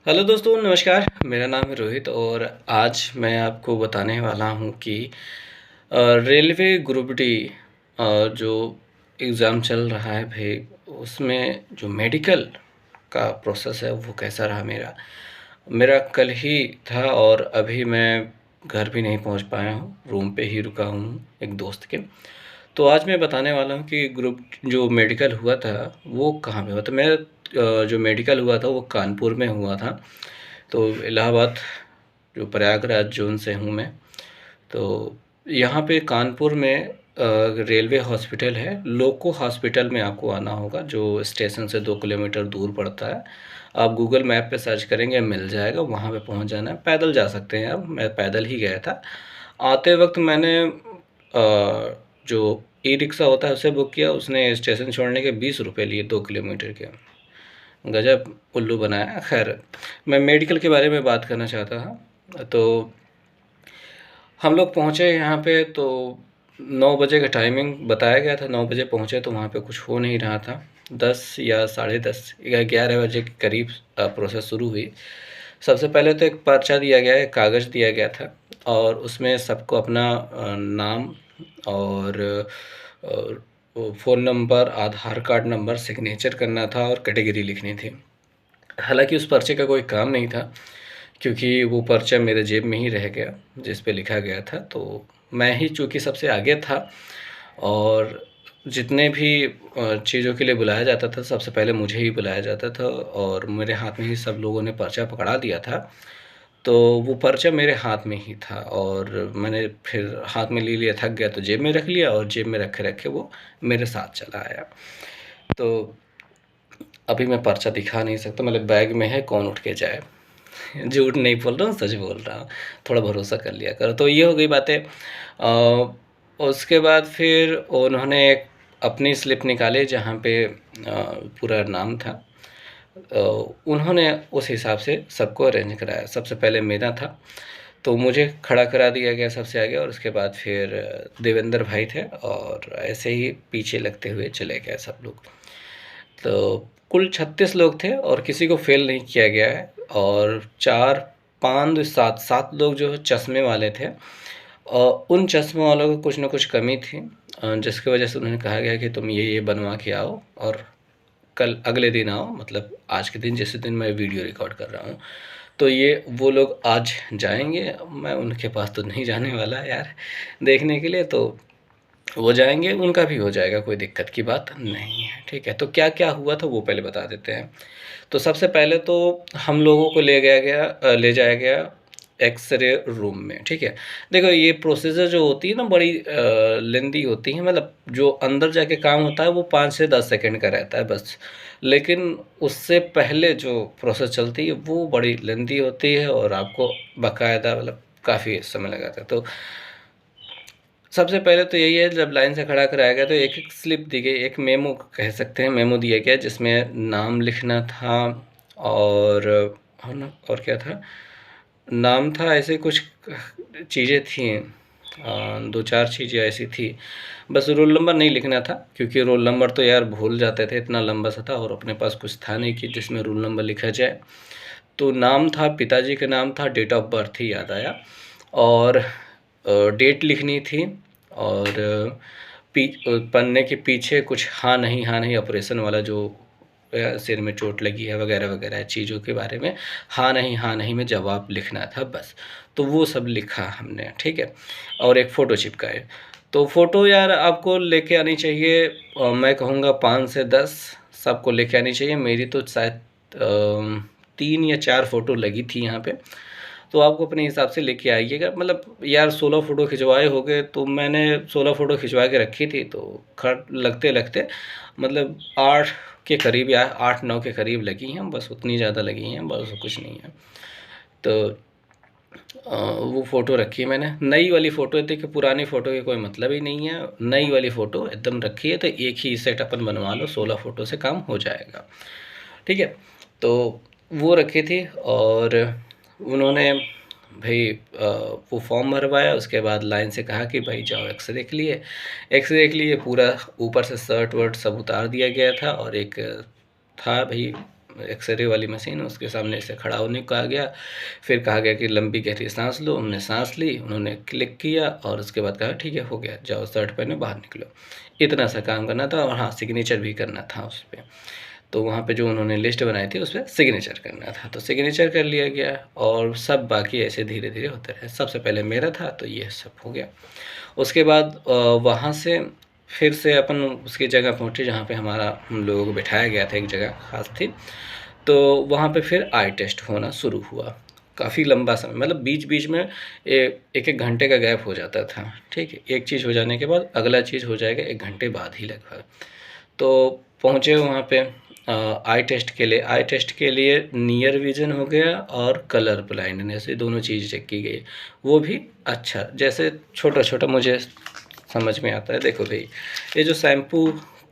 Hello दोस्तों, नमस्कार। मेरा नाम है रोहित और आज मैं आपको बताने वाला हूँ कि रेलवे ग्रुप डी जो एग्ज़ाम चल रहा है भई, उसमें जो मेडिकल का प्रोसेस है वो कैसा रहा मेरा। मेरा कल ही था और अभी मैं घर भी नहीं पहुँच पाया हूँ, रूम पे ही रुका हूँ एक दोस्त के। तो आज मैं बताने वाला हूँ कि ग्रुप जो मेडिकल हुआ था वो कहाँ पे हुआ था। मेरा जो मेडिकल हुआ था वो कानपुर में हुआ था। तो इलाहाबाद जो प्रयागराज ज़ोन से हूँ मैं। तो यहाँ पे कानपुर में रेलवे हॉस्पिटल है, लोको हॉस्पिटल में आपको आना होगा जो स्टेशन से 2 किलोमीटर दूर पड़ता है। आप गूगल मैप पे सर्च करेंगे मिल जाएगा, वहाँ पे पहुँच जाना है। पैदल जा सकते हैं आप, मैं पैदल ही गया था। आते वक्त मैंने जो ई रिक्शा होता है उसे बुक किया, उसने स्टेशन छोड़ने के 20 रुपये लिए 2 किलोमीटर के। गजब उल्लू बनाया। खैर, मैं मेडिकल के बारे में बात करना चाहता था। तो हम लोग पहुँचे यहाँ पे तो 9 बजे का टाइमिंग बताया गया था। 9 बजे पहुँचे तो वहाँ पे कुछ हो नहीं रहा था। 10 या साढ़े 10 या 11 बजे के करीब प्रोसेस शुरू हुई। सबसे पहले तो एक पर्चा दिया गया, एक कागज़ दिया गया था और उसमें सबको अपना नाम और वो फ़ोन नंबर, आधार कार्ड नंबर, सिग्नेचर करना था और कैटेगरी लिखनी थी। हालाँकि उस पर्चे का कोई काम नहीं था, क्योंकि वो पर्चा मेरे जेब में ही रह गया जिस पे लिखा गया था। तो मैं ही चूँकि सबसे आगे था और जितने भी चीज़ों के लिए बुलाया जाता था सबसे पहले मुझे ही बुलाया जाता था और मेरे हाथ में ही सब लोगों ने पर्चा पकड़ा दिया था। तो वो पर्चा मेरे हाथ में ही था और मैंने फिर हाथ में ले लिया, थक गया तो जेब में रख लिया और जेब में रखे-रखे वो मेरे साथ चला आया। तो अभी मैं पर्चा दिखा नहीं सकता, मतलब बैग में है, कौन उठ के जाए। झूठ नहीं बोल रहा हूँ, सच बोल रहा हूँ। थोड़ा भरोसा कर लिया करो। तो ये हो गई बातें। उसके बाद फिर उन्होंने एक अपनी स्लिप निकाली जहाँ पे पूरा नाम था। उन्होंने उस हिसाब से सबको अरेंज कराया। सबसे पहले मेरा था, तो मुझे खड़ा करा दिया गया सबसे आगे और उसके बाद फिर देवेंद्र भाई थे और ऐसे ही पीछे लगते हुए चले गए सब लोग। तो कुल 36 लोग थे और किसी को फ़ेल नहीं किया गया है और 4, 5, 7 लोग जो चश्मे वाले थे। उन चश्मे वालों को कुछ न कुछ कमी थी, जिसकी वजह से उन्हें कहा गया कि तुम ये बनवा के आओ और कल अगले दिन आओ, मतलब आज के दिन, जिस दिन मैं वीडियो रिकॉर्ड कर रहा हूँ। तो ये वो लोग आज जाएँगे, मैं उनके पास तो नहीं जाने वाला यार देखने के लिए। तो वो जाएँगे, उनका भी हो जाएगा, कोई दिक्कत की बात नहीं है, ठीक है। तो क्या-क्या हुआ था वो पहले बता देते हैं। तो सबसे पहले तो हम लोगों को ले जाया गया एक्स-रे रूम में, ठीक है। देखो ये प्रोसीजर जो होती है ना बड़ी लेंदी होती है, मतलब जो अंदर जाके काम होता है वो 5 से 10 सेकंड का रहता है बस। लेकिन उससे पहले जो प्रोसेस चलती है वो बड़ी लेंदी होती है और आपको बाकायदा मतलब काफ़ी समय लगाता है। तो सबसे पहले तो यही है, जब लाइन से खड़ा कराया गया तो एक-एक स्लिप दी गई, एक मेमो कह सकते हैं, मेमो दिया गया जिसमें नाम लिखना था और है ना, और क्या था? नाम था, ऐसे कुछ चीज़ें थी, 2-4 चीज़ें ऐसी थी। बस रोल नंबर नहीं लिखना था क्योंकि रोल नंबर तो यार भूल जाते थे, इतना लंबा-सा था और अपने पास कुछ था नहीं कि जिसमें रोल नंबर लिखा जाए। तो नाम था, पिताजी का नाम था, डेट ऑफ बर्थ ही याद आया और डेट लिखनी थी और पन्ने के पीछे कुछ हाँ नहीं ऑपरेशन वाला जो सिर में चोट लगी है वगैरह-वगैरह चीज़ों के बारे में हाँ नहीं में जवाब लिखना था बस। तो वो सब लिखा हमने, ठीक है? और एक फ़ोटो चिपकाए। तो फ़ोटो यार आपको लेके आनी चाहिए, मैं कहूँगा 5 से 10 सबको लेके आनी चाहिए। मेरी तो शायद 3 या 4 फ़ोटो लगी थी यहाँ पे। तो आपको अपने हिसाब से लेके आइएगा, मतलब यार 16 फ़ोटो खिंचवाए होंगे, तो मैंने 16 फ़ोटो खिंचवा के रखी थी, तो लगते-लगते मतलब 8 के करीब या 8-9 के करीब लगी हैं, बस उतनी ज़्यादा लगी हैं, बस कुछ नहीं है। तो वो फ़ोटो रखी है मैंने, नई वाली फ़ोटो थी कि पुरानी फ़ोटो का कोई मतलब ही नहीं है, नई वाली फ़ोटो एकदम रखी है, तो एक ही सेट अपन बनवा लो, 16 फ़ोटो से काम हो जाएगा, ठीक है। तो वो रखी थी और उन्होंने भई वो फॉर्म भरवाया, उसके बाद लाइन से कहा कि भाई जाओ एक्स-रे के लिए। एक्स-रे के लिए पूरा ऊपर से शर्ट वर्ट सब उतार दिया गया था और एक था भई एक्सरे वाली मशीन, उसके सामने से खड़ा होने को कहा गया। फिर कहा गया कि लंबी गहरी सांस लो। हमने सांस ली, उन्होंने क्लिक किया और उसके बाद कहा ठीक है हो गया, जाओ शर्ट पहने बाहर निकलो। इतना सा काम करना था और हाँ सिग्नेचर भी करना था उस पर। तो वहाँ पे जो उन्होंने लिस्ट बनाई थी उस पर सिग्नेचर करना था, तो सिग्नेचर कर लिया गया और सब बाकी ऐसे धीरे धीरे होते रहे। सबसे पहले मेरा था तो ये सब हो गया। उसके बाद वहाँ से फिर से अपन उसकी जगह पहुँचे जहाँ पे हम लोगों को बिठाया गया था, एक जगह ख़ास थी। तो वहाँ पे फिर आई टेस्ट होना शुरू हुआ। काफ़ी लंबा समय, मतलब बीच-बीच में एक एक घंटे का गैप हो जाता था, ठीक है? एक चीज़ हो जाने के बाद अगला चीज़ हो जाएगा 1 घंटे बाद ही लगभग। तो पहुँचे वहाँ पे आई टेस्ट के लिए। आई टेस्ट के लिए नियर विज़न हो गया और कलर ब्लाइंडनेस, ये दोनों चीज़ चेक की गई। वो भी अच्छा, जैसे छोटा-छोटा मुझे समझ में आता है। देखो भई, ये जो शैम्पू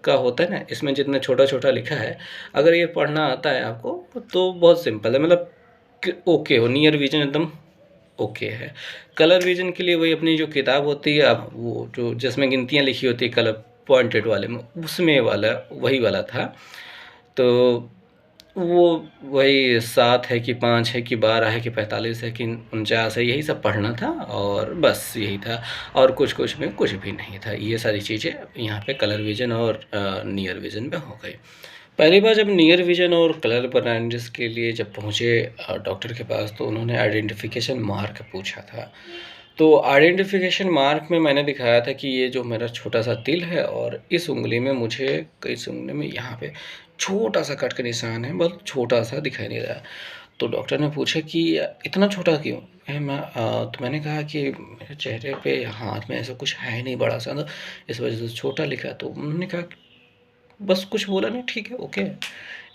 का होता है ना, इसमें जितना छोटा-छोटा लिखा है, अगर ये पढ़ना आता है आपको तो बहुत सिंपल है, मतलब कि ओके हो, नियर विज़न एकदम ओके है। कलर विज़न के लिए वही अपनी जो किताब होती है, अब वो जो जिसमें गिनतियाँ लिखी होती है कलर पॉइंटेड वाले में, उसमें वाला वही वाला था। तो वो वही 7 है कि 5 है कि 12 है कि 45 है कि 49 है, यही सब पढ़ना था और बस यही था। और कुछ में कुछ भी नहीं था। ये सारी चीज़ें यहाँ पे कलर विज़न और नियर विज़न में हो गई। पहली बार जब नियर विज़न और कलर ब्लाइंडनेस के लिए जब पहुँचे डॉक्टर के पास, तो उन्होंने आइडेंटिफ़िकेशन मार्क पूछा था। तो आइडेंटिफ़िकेशन मार्क में मैंने दिखाया था कि ये जो मेरा छोटा-सा तिल है और इस उँगली में मुझे, इस उँगली में यहाँ पे छोटा-सा कट का निशान है, बहुत छोटा-सा दिखाई दे रहा है। तो डॉक्टर ने पूछा कि इतना छोटा क्यों? तो मैंने कहा कि मेरे चेहरे पे, हाथ में ऐसा कुछ है ही नहीं बड़ा-सा, तो इस वजह से छोटा लिखा। तो उन्होंने कहा, बस कुछ बोला नहीं, ठीक है, ओके,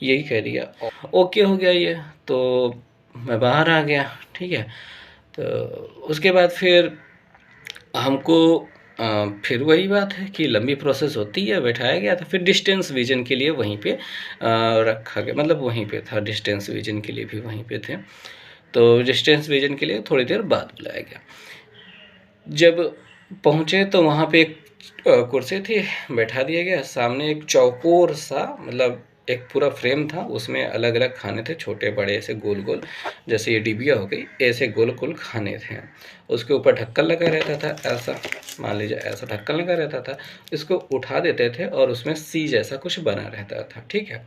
यही कह दिया। ओके हो गया ये, तो मैं बाहर आ गया, ठीक है। तो उसके बाद फिर हमको फिर वही बात है कि लंबी प्रोसेस होती है, बैठाया गया था। फिर डिस्टेंस विज़न के लिए वहीं पे रखा गया, मतलब वहीं पे था, डिस्टेंस विज़न के लिए भी वहीं पे थे। तो डिस्टेंस विज़न के लिए थोड़ी देर बाद बुलाया गया। जब पहुँचे तो वहाँ पे एक कुर्सी थी, बैठा दिया गया। सामने एक चौकोर सा, मतलब एक पूरा फ्रेम था, उसमें अलग-अलग खाने थे, छोटे-बड़े ऐसे गोल-गोल, जैसे ये डिबिया हो गई, ऐसे गोल-गोल खाने थे। उसके ऊपर ढक्कन लगा रहता था ऐसा, मान लीजिए ऐसा ढक्कन लगा रहता था। इसको उठा देते थे और उसमें सी जैसा कुछ बना रहता था, ठीक है?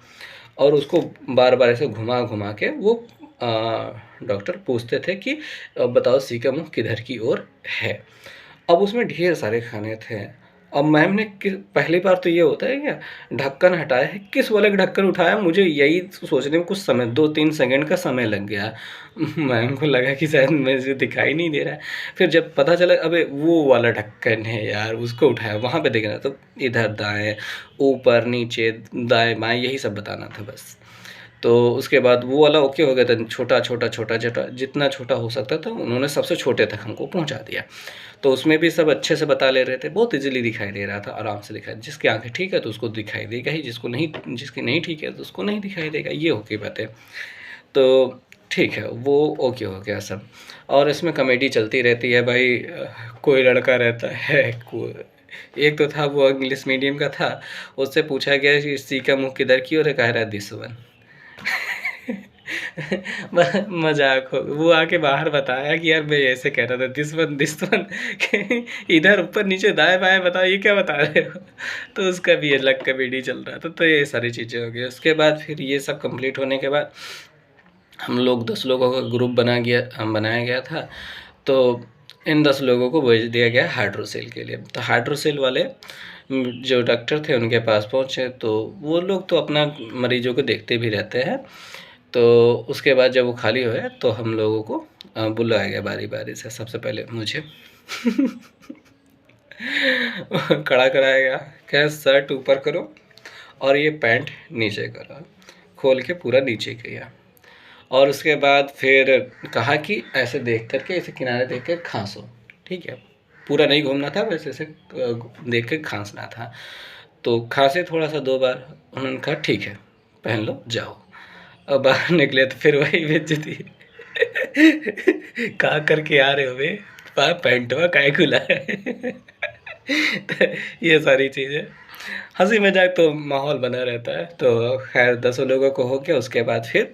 और उसको बार-बार ऐसे घुमा-घुमा के वो डॉक्टर पूछते थे कि बताओ सी का मुँह किधर की ओर है? अब उसमें ढेर सारे खाने थे। अब मैम ने कि पहली बार तो ये होता है क्या, ढक्कन हटाया है, किस वाले का ढक्कन उठाया, मुझे यही सोचने में कुछ समय, 2-3 सेकंड का समय लग गया। मैम को लगा कि शायद मुझे दिखाई नहीं दे रहा है। फिर जब पता चला, अबे वो वाला ढक्कन है यार, उसको उठाया, वहाँ पे देखना, तो इधर दाएँ, ऊपर, नीचे, दाएँ-बाएँ, यही सब बताना था बस। तो उसके बाद वो वाला ओके हो गया था, छोटा-छोटा जितना छोटा हो सकता था उन्होंने सबसे छोटे तक हमको पहुँचा दिया। तो उसमें भी सब अच्छे से बता ले रहे थे, बहुत ईज़िली दिखाई दे रहा था, आराम से दिखाई, जिसकी आँखें ठीक है तो उसको दिखाई देगा ही, जिसकी नहीं ठीक है तो उसको नहीं दिखाई देगा, ये हो गई बातें। तो ठीक है, वो ओके हो गया सब। और इसमें कॉमेडी चलती रहती है भाई। कोई लड़का रहता है, को एक तो था वो इंग्लिश मीडियम का था, उससे पूछा गया कि सी का मुँह किधर की ओर है? कह रहा है दिस वन। म मज़ाक हो, वो आके बाहर बताया कि यार मैं ऐसे कह रहा था, दिस वन कि इधर, ऊपर, नीचे, दाएँ-बाएँ बताओ, ये क्या बता रहे हो? तो उसका भी अलग कॉमेडी चल रहा था। तो ये सारी चीज़ें हो गई। उसके बाद फिर ये सब कंप्लीट होने के बाद हम लोग 10 लोगों का ग्रुप बनाया गया था। तो इन 10 लोगों को भेज दिया गया हाइड्रोसेल के लिए। तो हाइड्रोसेल वाले जो डॉक्टर थे उनके पास पहुँचे, तो वो लोग तो अपना मरीज़ों को देखते भी रहते हैं। तो उसके बाद जब वो खाली हुए तो हम लोगों को बुलाया गया बारी-बारी से। सबसे पहले मुझे खड़ा कराया गया, कहा शर्ट ऊपर करो और ये पैंट नीचे करो। खोल के पूरा नीचे किया और उसके बाद फिर कहा कि ऐसे देख कर के, ऐसे किनारे देख के खाँसो, ठीक है? पूरा नहीं घूमना था, बस ऐसे देख के खाँसना था। तो खाँसे थोड़ा-सा 2 बार, उन्होंने कहा ठीक है, पहन लो, जाओ। अब बाहर निकले तो फिर वही बेइज्जती। का करके आ रहे हो बे? पैंटवा काहे खुला है? तो ये सारी चीज़ें। हँसी मज़ाक तो माहौल बना रहता है। तो ख़ैर 10 लोगों को हो गया, उसके बाद फिर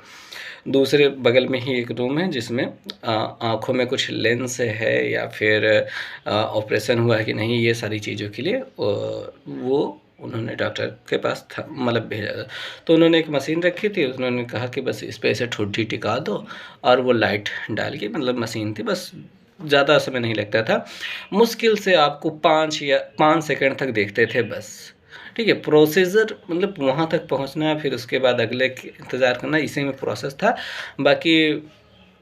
दूसरे बगल में ही एक रूम है जिसमें आँखों में कुछ लेंस है या फिर ऑपरेशन हुआ है कि नहीं, ये सारी चीज़ों के लिए वो उन्होंने डॉक्टर के पास था, मतलब भेजा था। तो उन्होंने एक मशीन रखी थी, उन्होंने कहा कि बस इस पे ऐसे ठुड्डी टिका दो और वो लाइट डाल के, मतलब मशीन थी, बस ज़्यादा समय नहीं लगता था। मुश्किल से आपको 5 सेकंड तक देखते थे बस। ठीक है, प्रोसीजर मतलब वहाँ तक पहुँचना, फिर उसके बाद अगले के इंतज़ार करना, इसी में प्रोसेस था। बाकी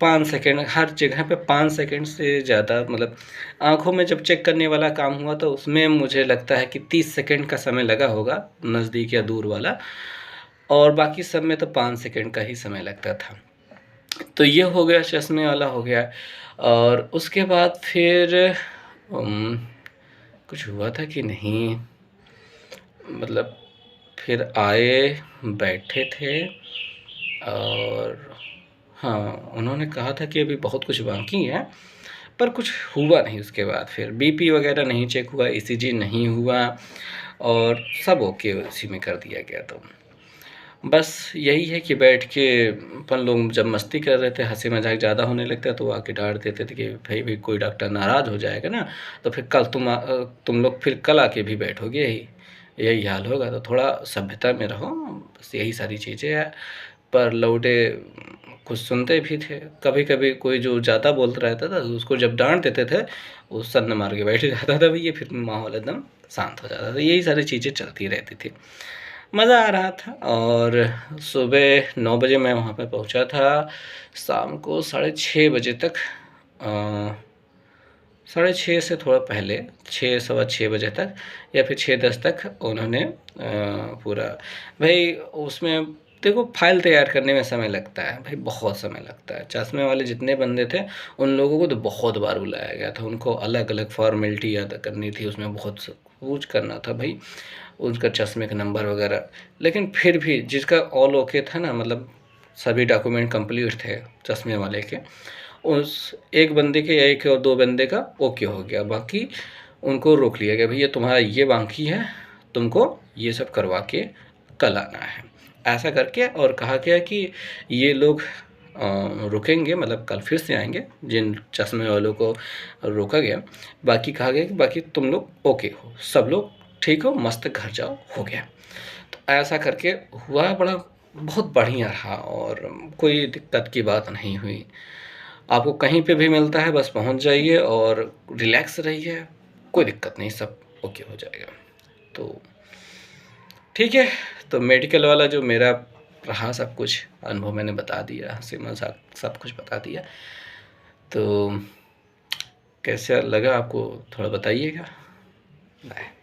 5 सेकंड हर जगह पे, 5 सेकंड से ज़्यादा, मतलब आँखों में जब चेक करने वाला काम हुआ तो उसमें मुझे लगता है कि 30 सेकंड का समय लगा होगा, नज़दीक या दूर वाला, और बाकी सब में तो 5 सेकंड का ही समय लगता था। तो ये हो गया, चश्मे वाला हो गया। और उसके बाद फिर उम, कुछ हुआ था कि नहीं, मतलब फिर आए, बैठे थे और हाँ, उन्होंने कहा था कि अभी बहुत कुछ बाकी है, पर कुछ हुआ नहीं। उसके बाद फिर बीपी वगैरह नहीं चेक हुआ, ईसीजी नहीं हुआ और सब ओके उसी में कर दिया गया। तो बस यही है कि बैठ के अपन लोग जब मस्ती कर रहे थे, हँसी मज़ाक ज़्यादा होने लगता है तो वो आके डाँट देते थे कि भाई कोई डॉक्टर नाराज़ हो जाएगा ना, तो फिर कल तुम लोग फिर कल आके भी बैठोगे, यही यही हाल होगा, तो थोड़ा सभ्यता में रहो। बस यही सारी चीज़ें हैं। पर लौटे कुछ सुनते भी थे। कभी-कभी कोई जो ज़्यादा बोलता रहता था, उसको जब डाँट देते थे, वो सन्न मार के बैठ जाता था भैया, फिर माहौल एकदम शांत हो जाता था। यही सारी चीज़ें चलती रहती थी। मज़ा आ रहा था। और सुबह 9 बजे मैं वहाँ पे पहुँचा था, शाम को साढ़े 6 बजे तक, अ, साढ़े 6 से थोड़ा पहले, 6 सवा 6 बजे तक या फिर 6:10 तक उन्होंने पूरा, भई उसमें देखो फ़ाइल तैयार करने में समय लगता है, भई बहुत समय लगता है। चश्मे वाले जितने बंदे थे, उन लोगों को तो बहुत बार बुलाया गया था, उनको अलग-अलग फ़ॉर्मेलिटी अदा करनी थी, उसमें बहुत स कुछ करना था भई, उनका चश्मे का नंबर वग़ैरह। लेकिन फिर भी जिसका ऑल ओके था ना, मतलब सभी डॉक्यूमेंट कंप्लीट थे चश्मे वाले के, उस एक बंदे के या 1 और 2 बंदे का ओके हो गया, बाकी उनको रोक लिया गया, भैया तुम्हारा ये बाकी है, तुमको ये सब करवा के कल आना है। ऐसा करके और कहा गया कि ये लोग रुकेंगे, मतलब कल फिर से आएँगे, जिन चश्मे वालों को रोका गया। बाकी कहा गया कि बाकी तुम लोग ओके हो, सब लोग ठीक हो, मस्त घर जाओ, हो गया। तो ऐसा करके हुआ, बड़ा बहुत बढ़िया रहा और कोई दिक्कत की बात नहीं हुई। आपको कहीं पे भी मिलता है, बस पहुँच जाइए और रिलैक्स रहिए, कोई दिक्कत नहीं, सब ओके हो जाएगा। तो ठीक है, तो मेडिकल वाला जो मेरा रहा सब कुछ अनुभव मैंने बता दिया, हँसी-मज़ाक सब कुछ बता दिया। तो कैसा लगा आपको, थोड़ा बताइएगा? बाय।